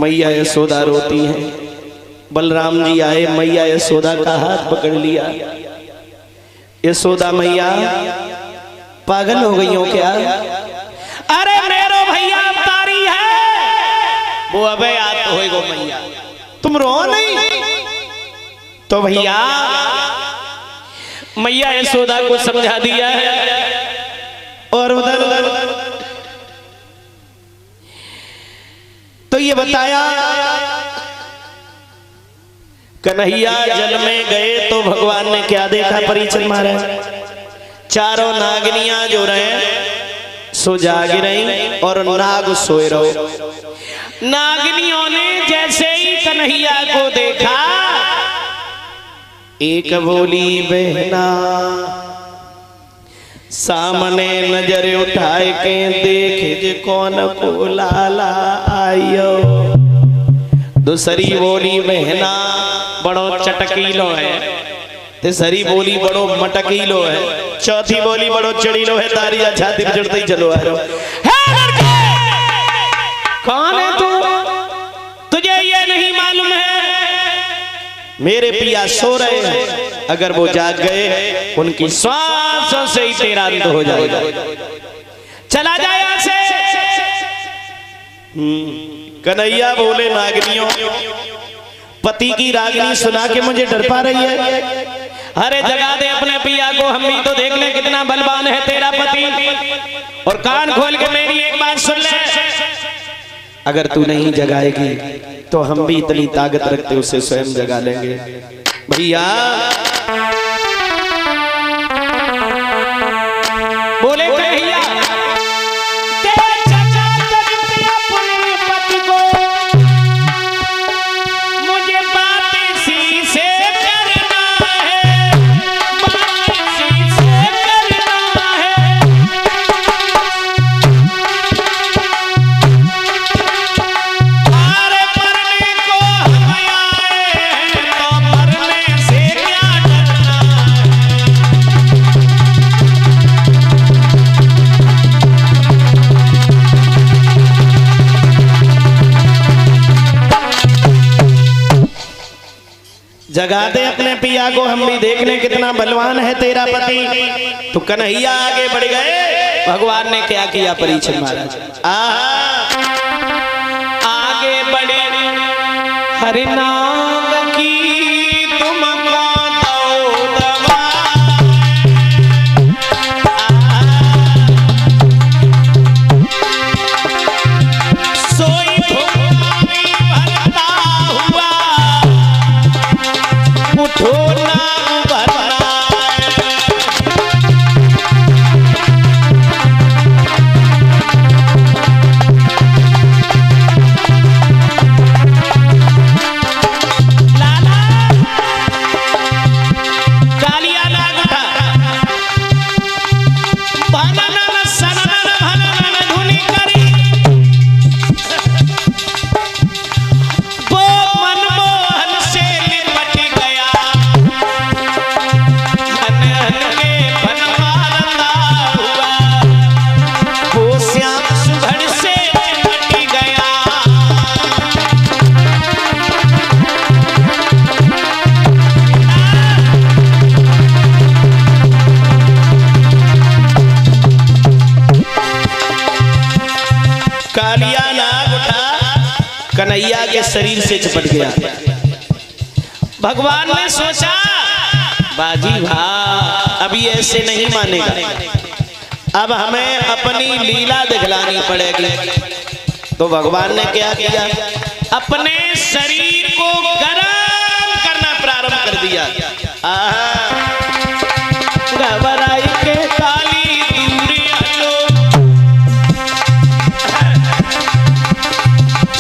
मैया यशोदा रोती हैं। बलराम जी आए, मैया यशोदा का हाथ पकड़ लिया। यशोदा मैया पागल हो गई हो क्या? अरे मेरो भैया तारी है वो, अबे याद तो होएगो मैया, तुम रो नहीं तो भैया मैया यशोदा को समझा दिया है। और उधर तो ये बताया कन्हैया जल में गए तो भगवान ने क्या देखा? परीक्षण मारा, चारों नागनियां जो रहे सो जाग रही और नाग सोए रहो। नागनियों ने जैसे ही कन्हैया को देखा, एक बोली बहना सामने नजर उठाए के देखे जे कौन को लाला आयो। दूसरी बोली बहना बड़ो चटकीलो है, तीसरी बोली बड़ो मटकीलो है, चौथी बोली बड़ो चढ़ीलो है, तारिया छाती पे चढ़ते ही चलो आ रहा। कौन है तू? तुझे ये नहीं मालूम है मेरे पिया सो रहे हैं, अगर वो जाग गए उनकी श्वासों से ही तेरा अंत हो जाएगा। चला जाए यहाँ से। कन्हैया बोले नागनियों, पति की रागनी सुना के मुझे डर पा रही है। अरे जगा दे अपने पिया को, हम भी तो देख ले कितना बलवान है तेरा पति। और कान खोल के मेरी एक बात सुन ले, अगर तू नहीं जगाएगी तो हम भी इतनी ताकत रखते उसे स्वयं जगा लेंगे। भैया बोले कन्हैया, मुझे बात इसी से करना है, बात इसी से करना है। अरे मरने को हम आए हैं तो मरने से क्या डरना जगा दे अपने पिया को, हम भी देखने कितना बलवान है तेरा पति। तो कन्हैया आगे बढ़ गए। भगवान ने क्या किया? परीक्षण महाराज आगे बढ़े, हरि नाम की तुमको दो दवा, सोई भूमि भरता हुआ उठो नाम भरना। लाला कालिया नाग उठा, भनन सनन भनन धुनी करी, वो मनमोहन से लिपट गया, हन हन के बनवाता हुआ, वो श्याम सुघड़ से लिपट गया। कालिया नाग उठा, कन्हैया के शरीर से चिपट गया। भगवान ने सोचा बाजी भाई अभी ऐसे नहीं मानेगा, अब हमें अपनी लीला दिखलानी पड़ेगी। तो भगवान ने क्या किया? अपने शरीर को गर्म करना प्रारंभ कर दिया। घबराई के काली दूरी हलो,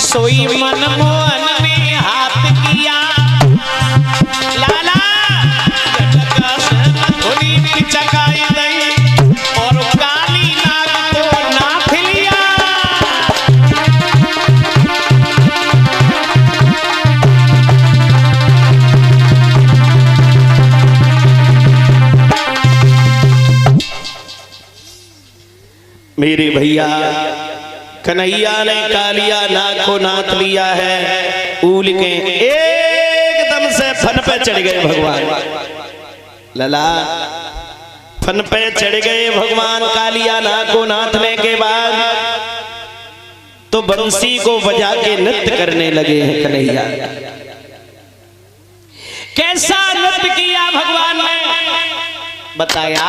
सोई मनमोहन ने हाथ किया, लाला धुनी चकाई गई और काली नाग को नाथ लिया। मेरे भैया कन्हैया ने कालिया नाग को नाथ लिया है, ऊल के एकदम से फन पे चढ़ गए भगवान। लला फन पे चढ़ गए भगवान कालिया नाग को नाथने के बाद तो बंसी को बजा के नृत्य करने लगे हैं कन्हैया। कैसा नृत्य किया भगवान ने बताया,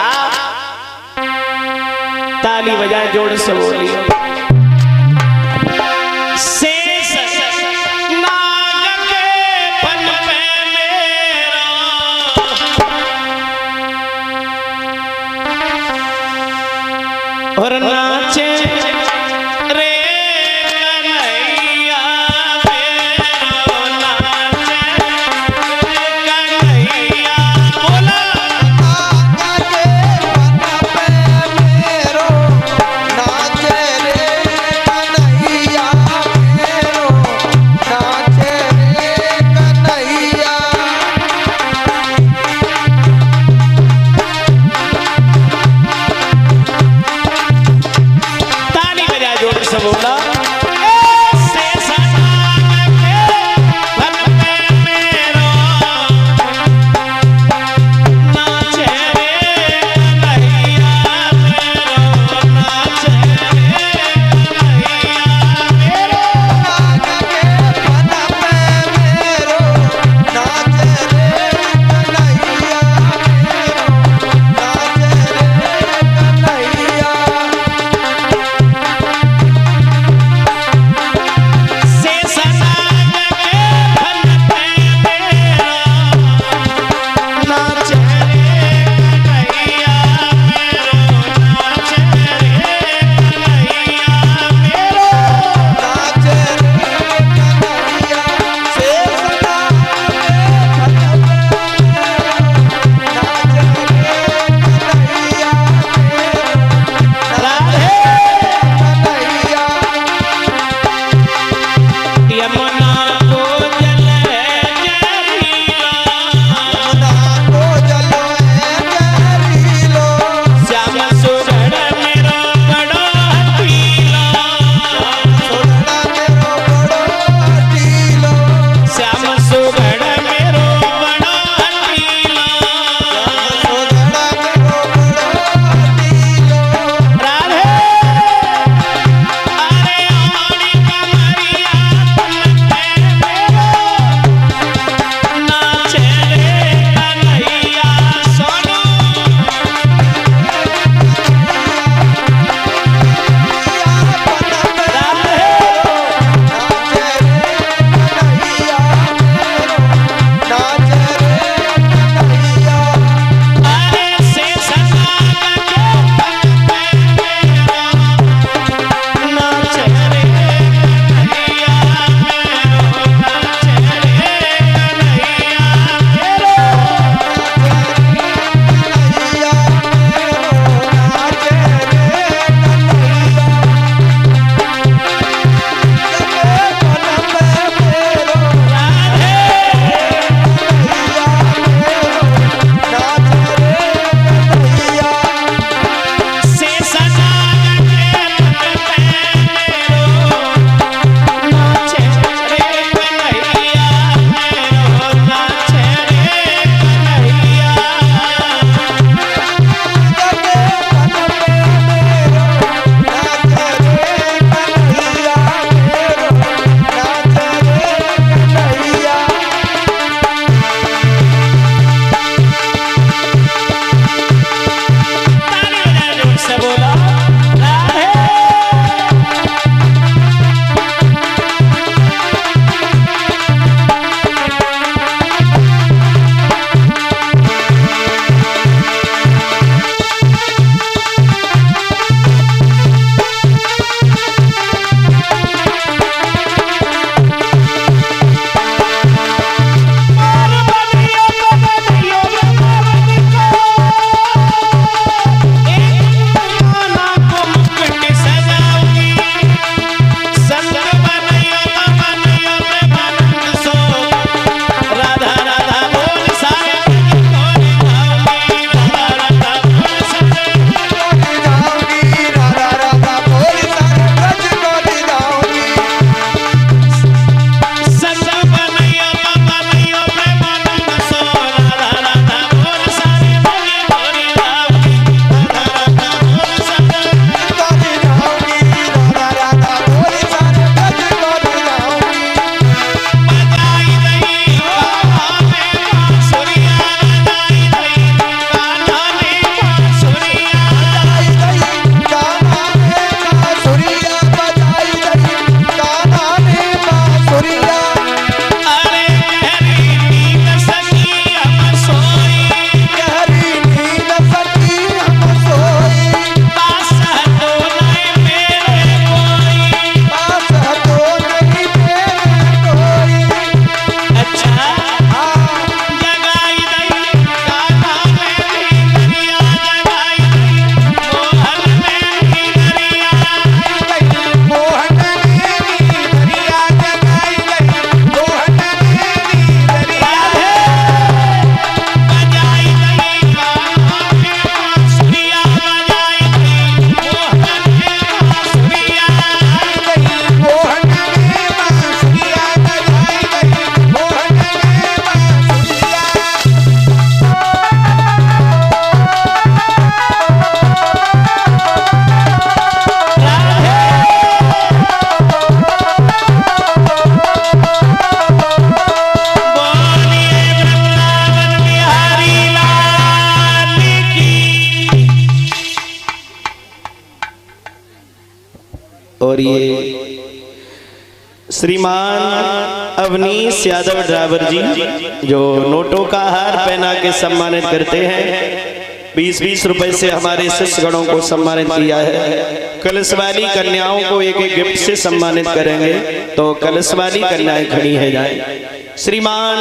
ताली बजाए जोड़ से बोली। शेष नाग के फन पे मेरा और नाचे रे कन्हैया मेरो, नाचे कन्हैया। बोला और ये श्रीमान अवनीश यादव ड्राइवर जी जो नोटों का हार पहना के सम्मानित करते हैं। 20-20 रुपए से हमारे शिष्यगणों को सम्मानित किया है। कलश वाली कन्याओं को एक एक गिफ्ट से सम्मानित करेंगे, तो कलश वाली कन्याएं खड़ी है जाए। श्रीमान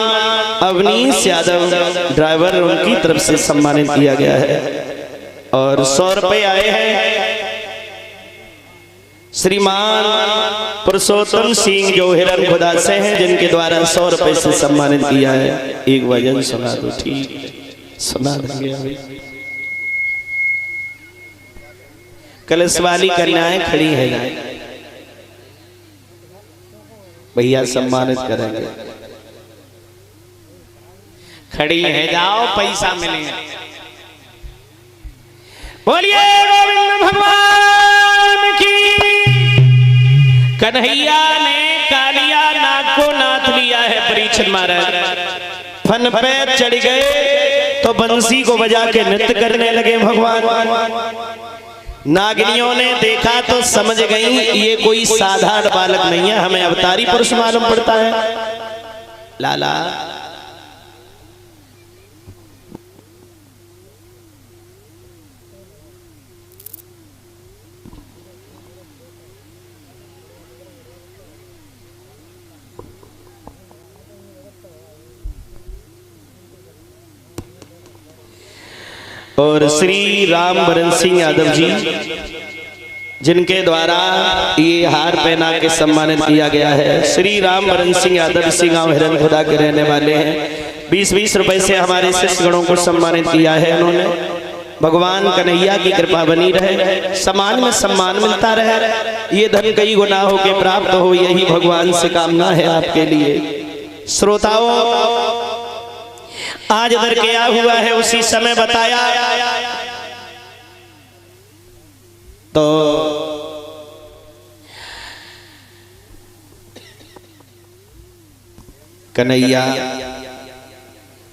अवनीश यादव ड्राइवर उनकी तरफ से सम्मानित किया गया है। और 100 रुपए आए हैं श्रीमान पुरुषोत्तम सिंह जो हिरन खुदा से हैं, जिनके द्वारा 100 रुपए से सम्मानित किया है। एक भजन सुना दो। ठीक है, सुना देंगे अभी। कलश वाली कन्याएं खड़ी है, भैया सम्मानित करेंगे। खड़ी है, जाओ पैसा मिलेगा। बोलिए गोविंद भगवान की। कन्हैया ने कालिया नाग को नाथ लिया है परीक्षित महाराज। फन पे चढ़ गए तो बंसी को बजा के नृत्य करने लगे भगवान। नागिनियों ने देखा तो समझ गई ये कोई साधारण बालक नहीं है, हमें अवतारी पुरुष मालूम पड़ता है। लाला और श्री राम वरण सिंह यादव जी जिनके द्वारा ये हार पहना के सम्मानित किया गया है। श्री राम वरण सिंह यादव इसी गांव हिरन खुदा के रहने वाले हैं। 20-20 रुपए से हमारे शिष्यगणों को सम्मानित किया है उन्होंने। भगवान कन्हैया की कृपा बनी रहे, समाज में सम्मान मिलता रहे, ये धन कई गुना हो के प्राप्त हो, यही भगवान से कामना है आपके लिए। श्रोताओं, आज इधर क्या हुआ है उसी समय बताया। तो कन्हैया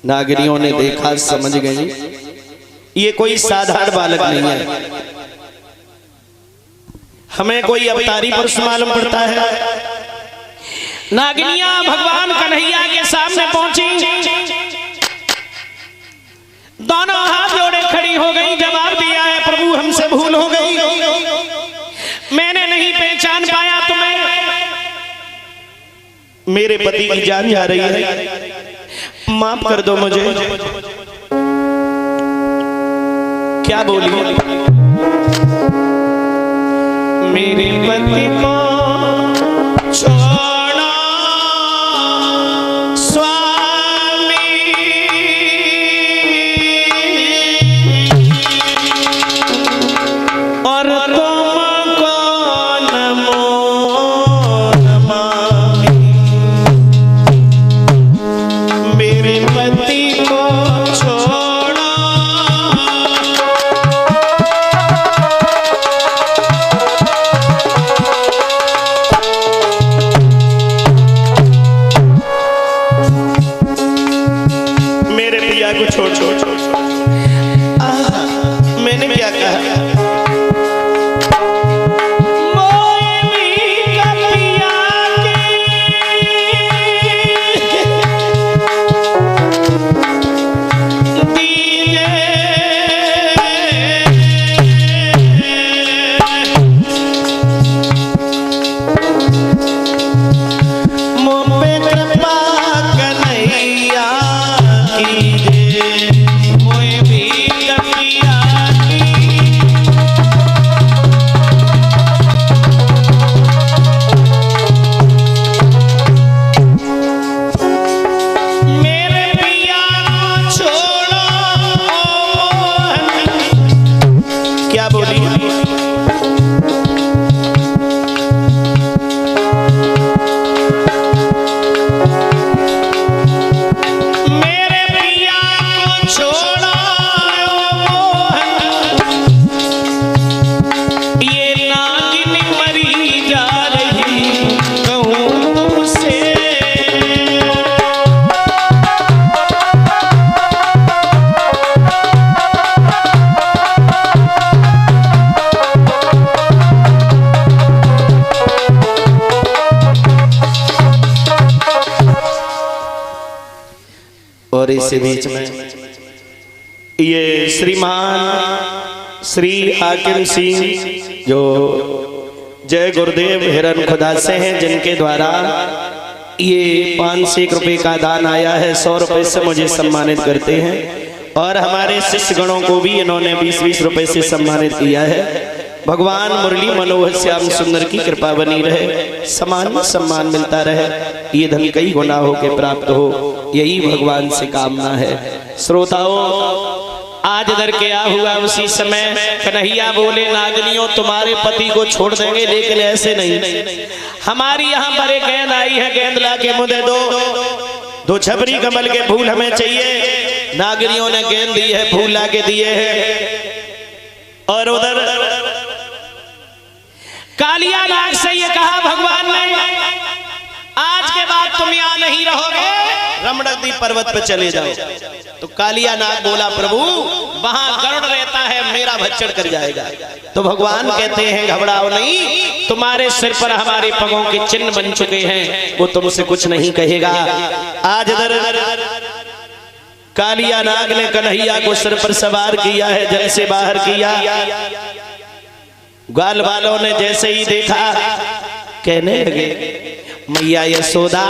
नागरियों ने देखा, समझ गई ये कोई साधारण बालक नहीं है, हमें कोई अवतारी पुरुष मालूम पड़ता है। नागिनियां भगवान कन्हैया के सामने पहुंची, दोनों हाथ जोड़े खड़ी हो गई, जवाब दिया है प्रभु हमसे भूल हो गई, मैंने नहीं पहचान पाया तुम्हें, मेरे पति की जान जा रही है, माफ कर दो मुझे। क्या बोली? मेरे पति को छोड़ो स्वामी, और तुमको नमो नमामि। मेरे पति को छोड़ो, मेरे पिया को छोड़ छोड़ छोड़। मैंने क्या कहा? और इसी बीच में ये श्रीमान श्री हाकिम सिंह जो जय गुरुदेव हिरन खुदा से हैं, जिनके द्वारा ये 501 रुपये का दान आया है, 100 रुपये से मुझे सम्मानित करते हैं। और हमारे शिष्य गणों को भी इन्होंने 20-20 रुपये से सम्मानित किया है। भगवान मुरली मनोहर श्याम सुंदर की कृपा बनी रहे, समान सम्मान मिलता रहे, ये धन कई गुना हो के प्राप्त हो, यही भगवान से कामना है। श्रोताओं, आज इधर क्या हुआ, उसी समय कन्हैया बोले नागनियों तुम्हारे पति को छोड़ देंगे, लेकिन ऐसे नहीं। हमारी यहाँ पर एक गेंद आई है, गेंद ला के मुझे दो छबरी कमल के फूल हमें चाहिए। नागनियों ने गेंद दी है, फूल ला के दिए हैं। और उधर कालिया नाग से ये कहा भगवान ने, आज के बाद तुम यहाँ नहीं रहोगे, रमणकदी पर्वत पे चले जाओ। तो कालिया नाग बोला प्रभु वहां गरुड़ रहता है, मेरा भक्षण कर जाएगा। तो भगवान कहते हैं घबराओ नहीं, तुम्हारे सिर पर हमारे पगों के चिन्ह बन चुके हैं, वो तुमसे कुछ नहीं कहेगा। आज इधर कालिया नाग ने कन्हैया को सिर पर सवार किया है, जल से बाहर किया। ग्वाल वालों ने जैसे ही देखा कहने लगे मैया यशोदा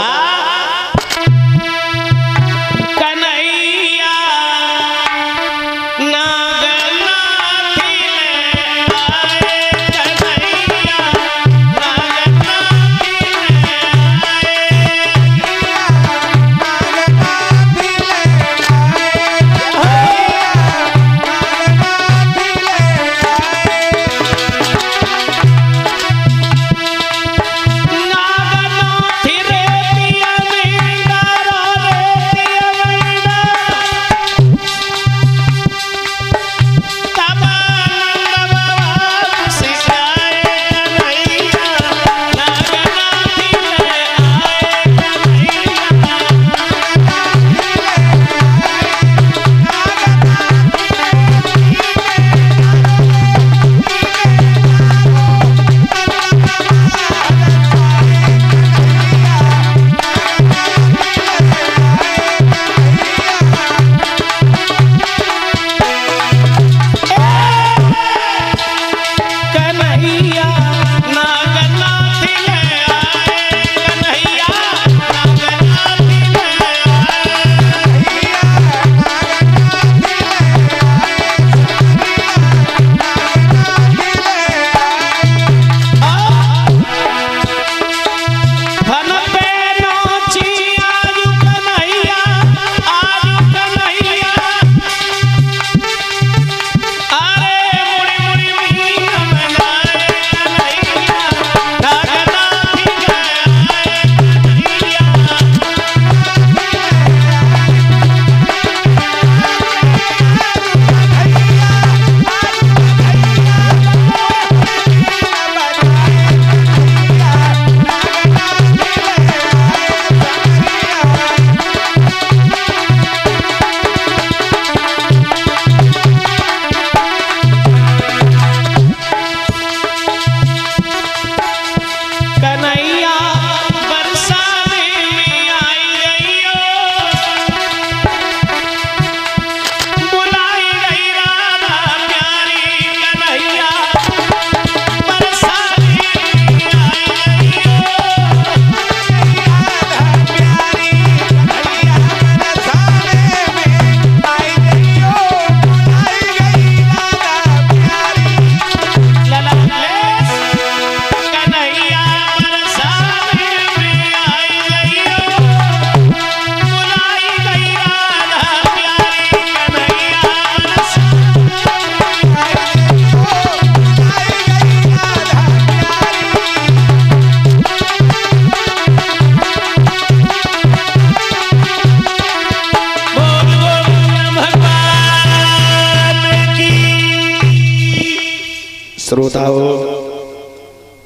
श्रोताओं,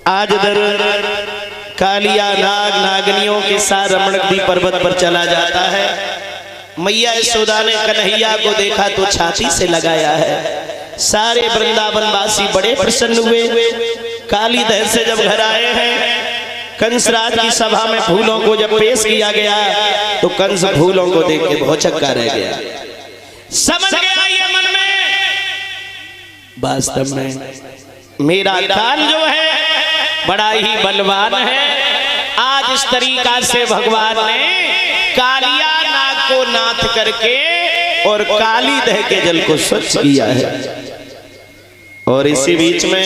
आज इधर कालिया नाग नागनियों के साथ रमणकदी पर्वत पर चला जाता है। मैया यशोदा ने कन्हैया को देखा तो छाती से लगाया है। सारे वृंदावन वासी बड़े प्रसन्न हुए। काली दहर से जब घर आए हैं कंसराज की सभा में फूलों को जब पेश किया गया तो कंस फूलों को देख के भौचक्का रह गया, समझ गया ये मन में वास्तव में मेरा काल जो है बड़ा ही बलवान है। आज इस तरीका से भगवान ने कालिया नाग को नाथ करके और काली दह के जल को स्वच्छ किया है। और इसी बीच में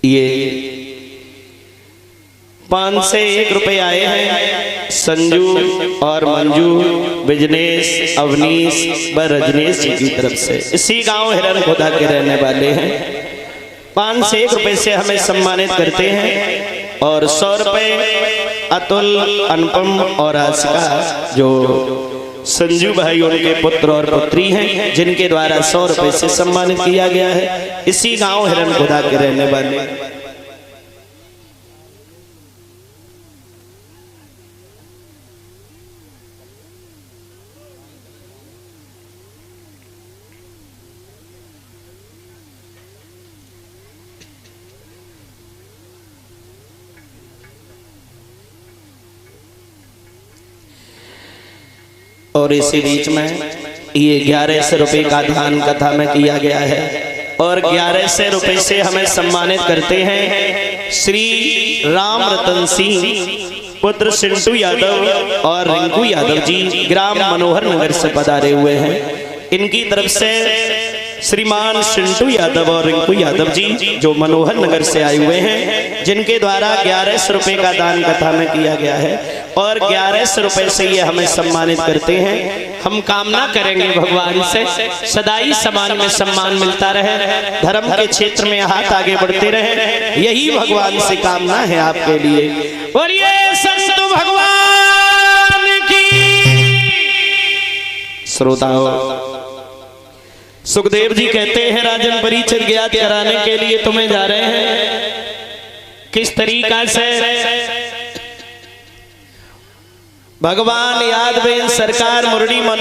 ये 5 से 1 रुपए आए हैं संजू और मंजू, बिजनेश, अवनीश व रजनीश जी की तरफ से। इसी गांव हिरन खुदा के रहने वाले हैं। 5 से 1 रुपए से हमें सम्मानित करते हैं और 100 रुपए अतुल, अनुपम और आसिका जो संजू भाई उनके पुत्र और पुत्री हैं जिनके द्वारा 100 रुपए से सम्मानित किया गया है। इसी गांव हिरन खुदा के रहने वाले। और इसी बीच में ये 1100 रुपए का दान कथा में किया गया है और 1100 रुपए से हमें सम्मानित करते हैं श्री राम रतन सिंह पुत्र सिंटू यादव और रिंकू यादव जी ग्राम मनोहर नगर से पधारे हुए हैं। इनकी तरफ से श्रीमान सिंटू यादव और रिंकू यादव जी जो मनोहर नगर से आए हुए हैं जिनके द्वारा 1100 रुपए का दान कथा में किया गया है और 1100 रुपए से ये हमें सम्मानित करते हैं। हम कामना करेंगे भगवान से सदाई समाज में सम्मान मिलता रहे, धर्म के क्षेत्र में हाथ आगे बढ़ते रहे, यही भगवान से कामना है आपके लिए। और ये संत भगवान की। श्रोताओं, सुखदेव जी कहते हैं राजन परिचय ज्ञात कराने के लिए तुम्हें जा रहे हैं। किस तरीका से भगवान यादवें सरकार मुरली मनो